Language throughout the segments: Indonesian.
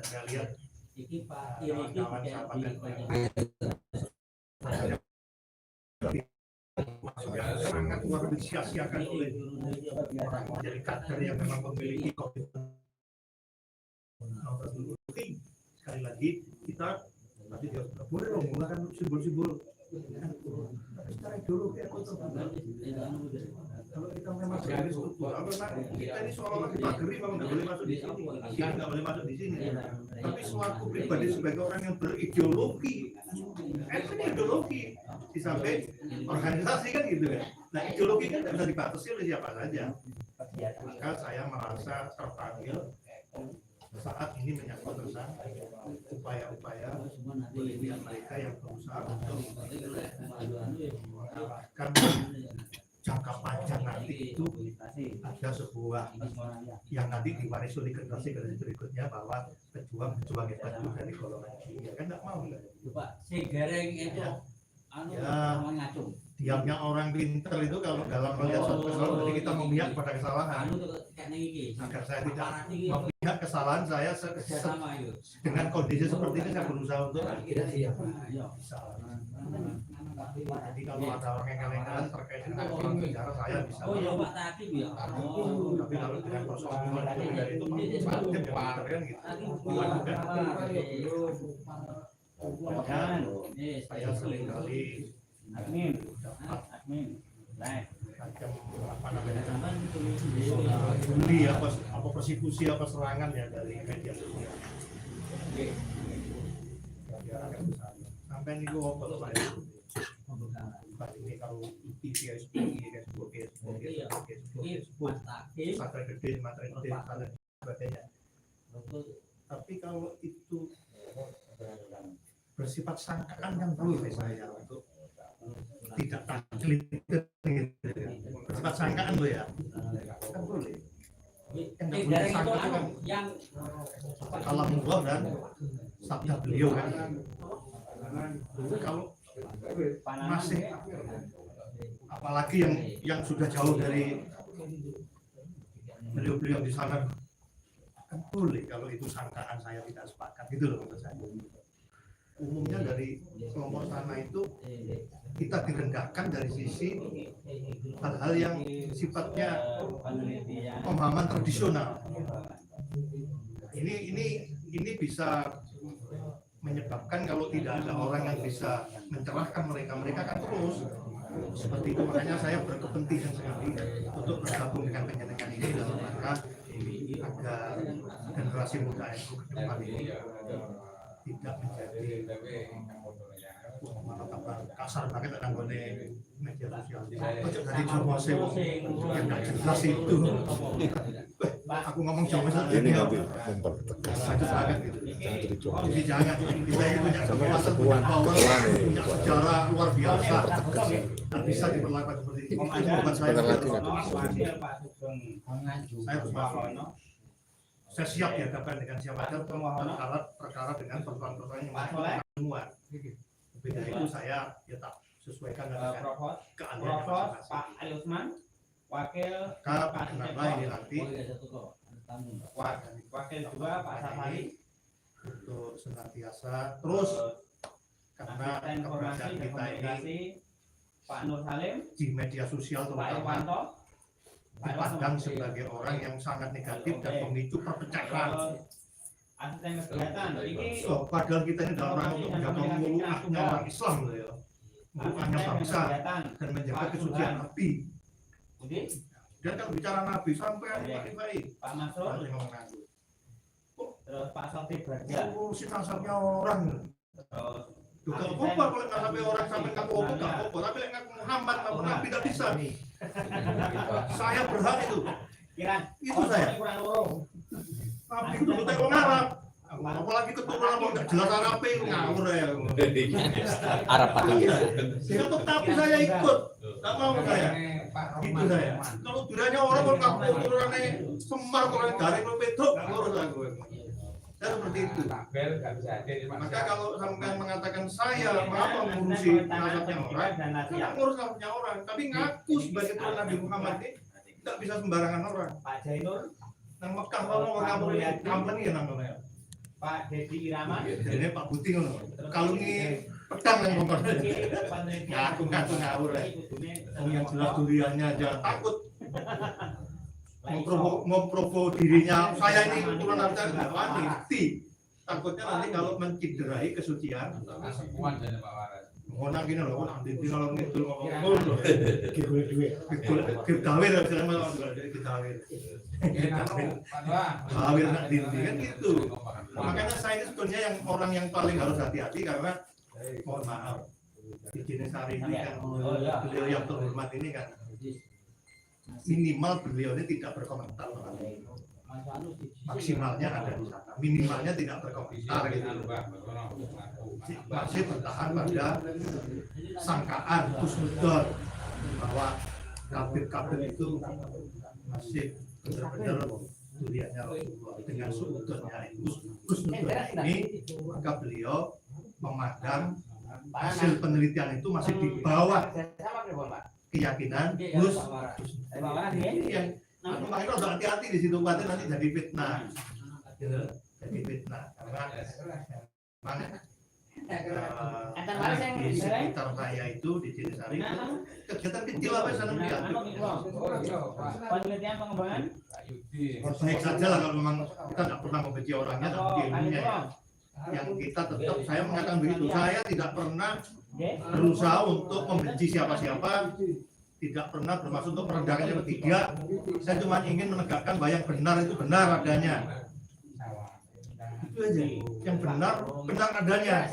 Saya lihat iki Pak kawan sahabat sangat luar biasa disia-siakan oleh orang menjadi kader yang memang memiliki COVID. Sekali lagi kita nanti dia boleh dong menggunakan simbol-simbol secara ideologi kalau kita memang dari struktural memang kita ini seolah-olah dipagari memang nggak boleh masuk di sini, kita nggak boleh masuk di sini. Tapi selaku pribadi sebagai orang yang berideologi, ini ideologi di samping organisasi kan gitu kan. Nah ideologi kan tidak bisa dibatasi oleh siapa saja. Maka saya merasa terpanggil saat ini menyangkut tentang upaya-upaya pilihan mereka yang berusaha untuk mengarahkan jangka panjang nanti itu ada sebuah yang nanti diwarisi oleh generasi berikutnya bahwa pejuang hebat itu dari golongan ini kan nggak mau Pak segareng itu diamnya orang pinter itu kalau dalam melihat suatu kesalahan berarti kita memihak pada kesalahan agar saya tidak memihak kesalahan saya dengan kondisi seperti ini saya berusaha untuk tidak siap. Jadi kalau ada orang yang kelengkahan terkait dengan orang bicara saya bisa tapi kalau dengan persoalan itu itu kan gitu saya sering kali admin macam apa namanya bully apa persekusi apa serangan ya dari media sosial sampai ini gue ngobrol ini kalau TV materi sebagainya tapi kalau itu bersifat sangkaan yang boleh saya untuk tidak taklid bersifat sangkaan lo ya kan boleh yang nggak boleh sangkaan kan yang kalam Allah dan sabda beliau kan kalau masih apalagi yang sudah jauh dari beliau di sana kan boleh kalau itu sangkaan saya tidak sepakat gitu loh menurut saya. Umumnya dari kelompok sana itu kita direndahkan dari sisi hal-hal yang sifatnya pemahaman tradisional. Ini bisa menyebabkan kalau tidak ada orang yang bisa mencerahkan mereka kan terus seperti itu. Makanya saya berkepentingan sekali untuk bergabung dengan penyelenggara ini dalam rangka agar generasi muda NU ke depan ini tidak menjadi kasar banget anggone media sosial. Ojo dari Jawa Sewu yang nggak jelas itu. Aku ngomong Jawa saja ini mempertegas banget gitu. Jadi jangan kita itu punya kekuatan punya sejarah luar biasa. Dan bisa diperlakukan seperti ini. Bukan saya saya siap dihadapkan dengan siapa saja perkara dengan persoalan-persoalan yang semua. Beda itu saya ya tak sesuaikan dengan keahlian Pak Ali Usman, wakil Pak ini nanti wakil juga Pak Safari untuk senantiasa terus karena keberadaan kita ini Pak Nur Salim di media sosial terutama dipandang sebagai orang yang sangat negatif dan pemicu perpecahan. So, padahal kita ini adalah orang untuk menjaga muruahnya orang Islam loh ya, muruahnya bangsa dan menjaga kesucian Nabi. Dan kalau bicara Nabi sampai baik Pak Masrur, terus Pak Sofi Braja, si nasabnya orang. Juga apa kalau nggak sampai orang sampai ngaku apa, tapi ngaku Muhammad ngaku Nabi tidak bisa. Saya berhak itu. Itu saya. Tapi itu bukan orang Arab. Apalagi keturunan mau nggak jelas Arab itu ngawur ya. Arab Pak. Tapi saya ikut. Nggak mau saya. Itu saya. Kalau duranya orang kalau ngaku keturunannya Semar kalau dari Petruk ngurus aku. Seperti itu. Maka kalau sampai mengatakan saya mengapa mengurusi nasabnya orang, saya ngurus nasabnya orang, tapi ngaku sebagai tuan Nabi Muhammad ini tidak bisa sembarangan orang. Pak Jainur, nang Mekah kalau orang ngapur company ya namanya. Pak Dedi Irama. Jadi Pak Budi ngono. Kalau ini pedang yang ngomong. Ya aku ngatur ngawur ya. Yang jelas duriannya aja takut. Memprovo dirinya. Saya ini turunan saya nggak wani. Takutnya nanti kalau menciderai kesucian. Ngomong gini loh, nanti nolong itu ngomong loh. Kita wir, saya malah kita wir. Kawir nak dindi kan gitu. Makanya saya ini sebetulnya yang orang yang paling harus hati-hati karena mohon maaf di Jenesari ini kan beliau yang terhormat ini kan minimal beliau ini tidak berkomentar, maksimalnya ada di sana, minimalnya tidak berkomentar gitu. Masih bertahan pada sangkaan husnudon bahwa kafir itu masih benar-benar duriannya Rasulullah dengan sudutnya husnudon ini, maka beliau memandang hasil penelitian itu masih di bawah keyakinan yang makanya harus hati-hati di situ, nanti jadi fitnah, jadi fitnah karena di sekitar saya itu di Jenesari itu kegiatan kecil apa sana diambil. Penelitian pengembangan Baik saja lah kalau memang kita tidak pernah membenci orangnya tapi ilmunya ya. Yang kita tetap saya mengatakan begitu, saya tidak pernah berusaha untuk membenci siapa-siapa, tidak pernah bermaksud untuk merendahkan yang ketiga. Saya cuma ingin menegakkan bahwa yang benar itu benar adanya. Itu aja, yang benar adanya.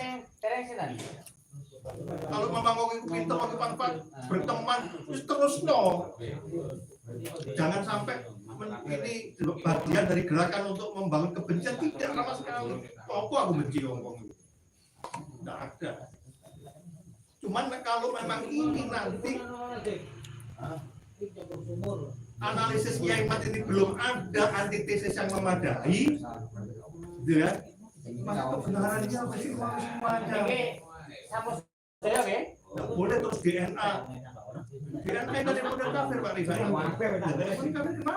Kalau memang mau pintar mau manfaat berteman terus no. Jangan sampai ini bagian dari gerakan untuk membangun kebencian, tidak sama sekali. Apa aku benci ngomong itu? Tidak ada. Cuman kalau memang ini nanti analisis Kiai Mat ini belum ada antitesis yang memadai, ya, maka kebenarannya masih semuanya. Tidak boleh terus DNA. DNA itu dari model kafir Pak Rifai. Kafir kenapa?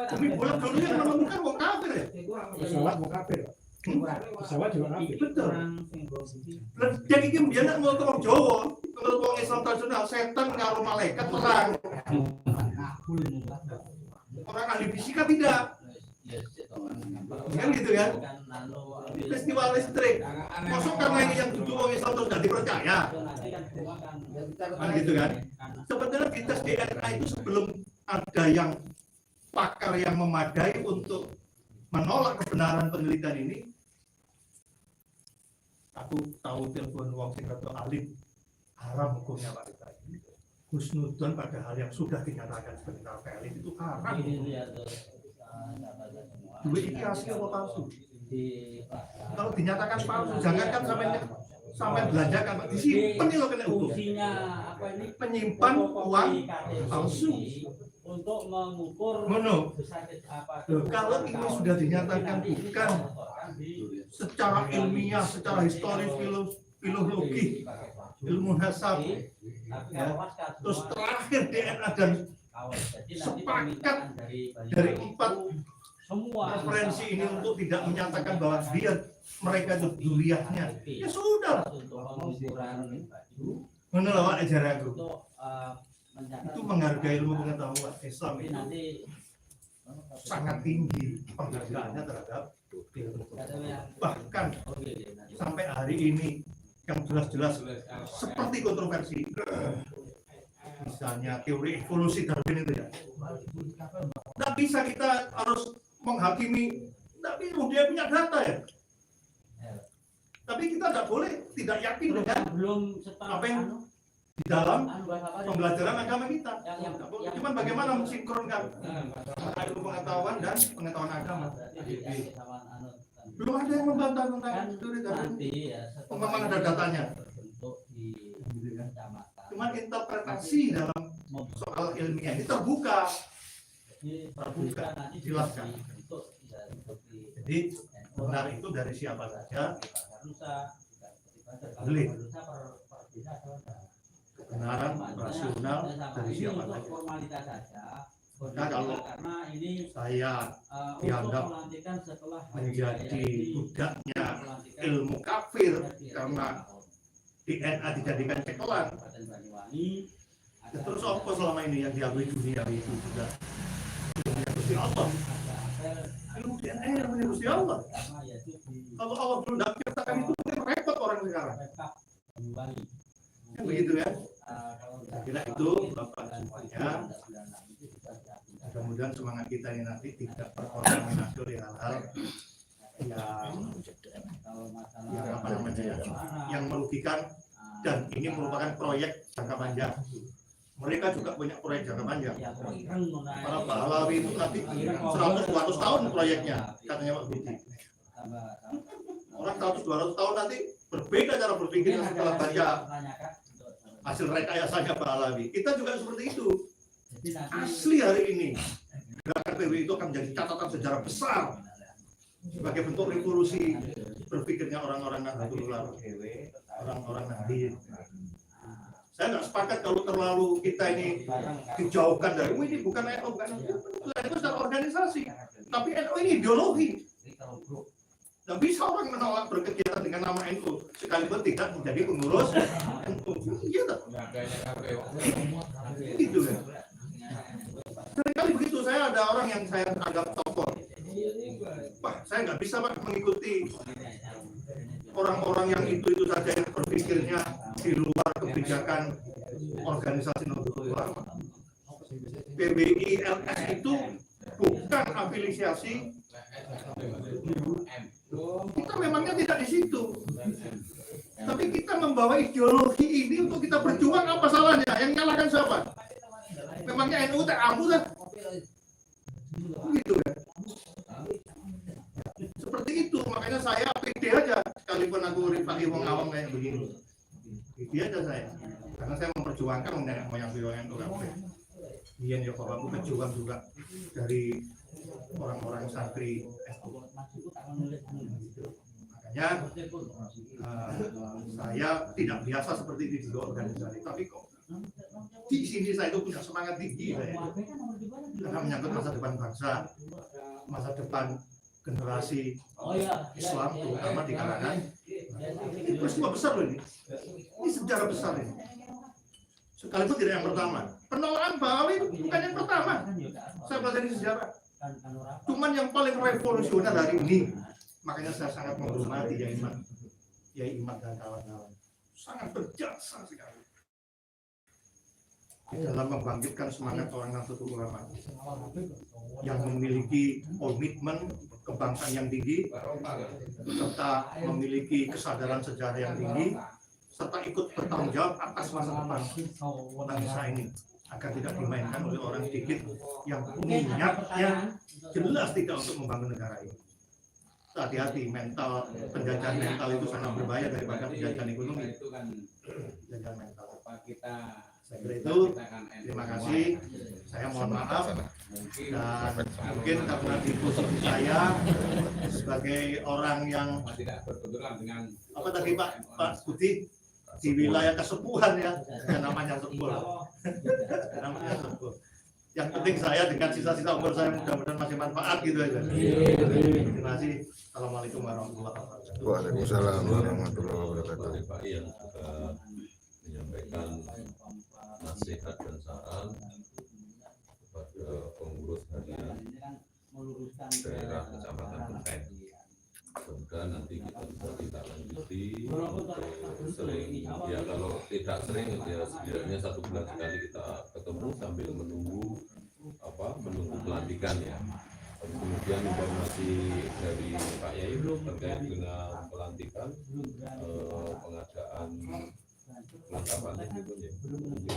Kami boleh dulu yang menemukan wong kafir ya. Pesawat mau kafir. Pesawat juga kafir. Betul. Jadi ini biar mau orang Jawa, kalau orang Islam tradisional setan ngaruh malaikat perang. Orang ahli fisika tidak. Kan gitu kan? Festival listrik. Masuk karena ini yang duduk orang Islam terus tidak dipercaya. Kan gitu kan? Sebenarnya di tes DNA itu sebelum ada yang pakar yang memadai untuk menolak kebenaran penelitian ini, aku tahu telepon wong sing rada alim haram hukumnya Pak Rifai. Husnudon pada hal yang sudah dinyatakan sebagai valid itu haram. Duit ini asli atau palsu? Kalau dinyatakan palsu, jangankan sampai belanjakan Pak, disimpan nih lo kena hukum. Fungsinya apa ini? Penyimpan uang palsu untuk mengukur kalau ini sudah dinyatakan bukan secara ilmiah, secara historis, filologi, ilmu nasab, ya, terus terakhir DNA dan sepakat dari 4 referensi ini untuk tidak menyatakan bahwa mereka itu duriahnya, ya sudah. Menurut Pak ajaranku itu menghargai ilmu pengetahuan Islam itu sangat tinggi penghargaannya terhadap ilmu. Bahkan sampai hari ini yang jelas-jelas seperti kontroversi, misalnya teori evolusi Darwin itu ya, tidak bisa kita harus menghakimi, tapi dia punya data ya. Tapi kita tidak boleh tidak yakin dengan apa yang di dalam pembelajaran agama kita. Cuman bagaimana mensinkronkan ilmu pengetahuan dan pengetahuan agama. Belum ada yang membantah tentang teori Darwin. Memang ada datanya. Cuman interpretasi dalam soal ilmiah ini terbuka, jelaskan. Jadi benar itu dari siapa saja, boleh. Kebenaran rasional dari siapa saja. Nah, kalau karena ini saya untuk dianggap pelantikan setelah menjadi budaknya ilmu kafir karena DNA dijadikan cekelan, ya terus apa selama ini yang diakui dunia itu juga ilmunya Gusti Allah, ilmu DNA yang punya Gusti Allah. Kalau Allah belum ciptakan itu mungkin repot orang sekarang. Ya, begitu ya. Saya kira itu Bapak semuanya. Mudah-mudahan semangat kita ini nanti tidak berkontaminasi oleh hal-hal yang merugikan, dan ini merupakan proyek jangka panjang. Mereka juga punya proyek jangka panjang. Para pahlawi itu nanti 100-200 tahun proyeknya, katanya Pak Budi. Orang 100-200 tahun nanti berbeda cara berpikir setelah baca hasil rekayasanya pahlawi. Kita juga seperti itu. Asli hari ini gerakan PWI itu akan menjadi catatan sejarah besar sebagai bentuk revolusi berpikirnya orang-orang Nahdlatul Ulama, orang-orang Nahdien. Saya nggak sepakat kalau terlalu kita ini dijauhkan dari ini bukan NU, bukan itu secara organisasi, tapi NU ini ideologi. Nggak bisa orang menolak berkegiatan dengan nama NU sekalipun tidak menjadi pengurus NU. Iya tak? Itu ya. Seringkali begitu, saya ada orang yang saya anggap tokoh. Wah, saya nggak bisa Pak mengikuti orang-orang yang itu saja yang berpikirnya di luar kebijakan organisasi Nahdlatul Ulama. PBI LS itu bukan afiliasi. Kita memangnya tidak di situ. Tapi kita membawa ideologi ini untuk kita berjuang, apa salahnya? Yang nyalakan siapa? Memangnya NU tak ampuh kan? Gitu ya. Seperti itu, makanya saya pede aja sekalipun aku rifaki wong awam kayak begini. Pede aja saya. Karena saya memperjuangkan nenek moyang NU kabeh. Iya ya Bapak, aku berjuang juga dari orang-orang santri NU. Makanya saya tidak biasa seperti di organisasi, tapi kok di sini saya itu punya semangat tinggi saya. Karena menyangkut masa depan bangsa, masa depan generasi Islam, terutama di kalangan. Ini peristiwa besar loh ini. Ini sejarah besar ini. Sekalipun tidak yang pertama. Penolakan Bahawi itu bukan yang pertama. Saya pelajari sejarah. Cuman yang paling revolusioner hari ini. Makanya saya sangat menghormati Yai Imad dan kawan-kawan. Sangat berjasa sekali di dalam membangkitkan semangat orang Nahdlatul Ulama yang memiliki komitmen kebangsaan yang tinggi, serta memiliki kesadaran sejarah yang tinggi, serta ikut bertanggung jawab atas masa depan bangsa ini agar tidak dimainkan oleh orang sedikit yang niatnya jelas tidak untuk membangun negara ini. Hati-hati, mental penjajahan mental itu sangat berbahaya daripada penjajahan ekonomi. Penjajahan mental. Saya kira itu. Terima kasih. Saya mohon maaf dan mungkin karena di posisi saya sebagai orang yang tidak berbenturan dengan apa tadi Pak Budi di wilayah kesepuhan ya, yang namanya sepuh. Namanya sepuh. Yang penting saya dengan sisa-sisa umur saya mudah-mudahan masih manfaat gitu aja. Terima kasih. Assalamualaikum warahmatullahi wabarakatuh. Waalaikumsalam warahmatullahi wabarakatuh. Pak yang sudah menyampaikan nasihat dan saran kepada pengurus harian daerah kecamatan terkait. Semoga nanti kita bisa kita lanjuti untuk sering, ya kalau tidak sering ya setidaknya 1 bulan sekali kita ketemu sambil menunggu pelantikan ya. Kemudian informasi dari Pak Yai terkait dengan pelantikan pengadaan kelengkapan itu ya.